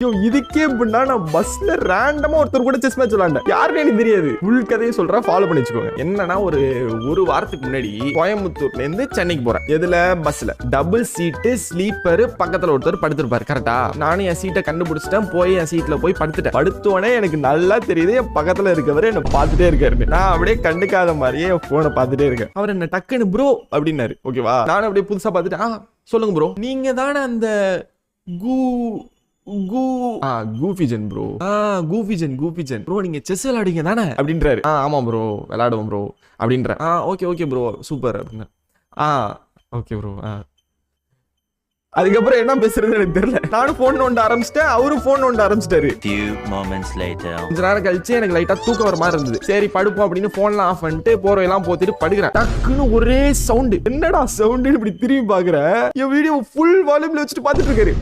இதுக்கே இப்படின்னா நான் பஸ்ல ரேண்டமா ஒருத்தர் கூட செஸ் மேட்ச் விளையாண்டேன். யாருன்னு எனக்கு தெரியாது. ஃபுல் கதையை சொல்றேன், ஃபாலோ பண்ணி வச்சுக்கோங்க. என்னன்னா ஒரு வாரத்துக்கு முன்னாடி கோயம்புத்தூர்ல இருந்து சென்னைக்கு போறேன். எதுல? பஸ்ல. டபுள் சீட்டு ஸ்லீப்பர். பக்கத்துல ஒருத்தர் படுத்திருப்பாரு. கரெக்டா? நானும் என் சீட்டை கண்டுபிடிச்சிட்டேன். போய் என் சீட்ல போய் படுத்துட்டேன். படுத்தோடனே எனக்கு நல்லா தெரியுது என் பக்கத்துல இருக்கவர் என்ன பார்த்துட்டே இருக்காரு. நான் அப்படியே கண்டுக்காத மாதிரியே என் போனை பார்த்துட்டே இருக்கேன். அவர் என்ன டக்குன்னு ப்ரோ அப்படின்னாரு. ஓகேவா? நானும் அப்படியே புதுசா பார்த்துட்டு சொல்லுங்க ப்ரோ, நீங்க தானே அந்த கூஃபிஜன் ப்ரோ. கூஃபிஜன் ப்ரோ, நீங்க செஸ் விளையாடுங்க தானே அப்படின்றாரு. ஆமா ப்ரோ, விளையாடுவோம் ப்ரோ அப்படின்ற. ஓகே ப்ரோ, சூப்பர் அப்படின்னா. Okay bro. அதுக்கப்புறம் என்ன பேசுறது எனக்கு தெரியல. நானும் போன் நோண்ட ஆரம்பிச்சிட்டேன், அவரும் போன் நோண்ட ஆரம்பிச்சிட்டாரு. கொஞ்ச நேரம் கழிச்சு எனக்கு லைட்டா தூக்கம் வர மாதிரி இருந்தது. சரி படுப்போம் அப்படின்னு போன்லாம் ஆஃப் பண்ணிட்டு போர்வையெல்லாம் போத்திட்டு படுக்கிறேன். டக்குன்னு ஒரே சவுண்ட். என்னடா சவுண்ட் இப்படி திரும்பி பாக்குறேன். என் வீடியோ ஃபுல் வால்யூம்ல வச்சுட்டு பாத்துட்டு இருக்காரு.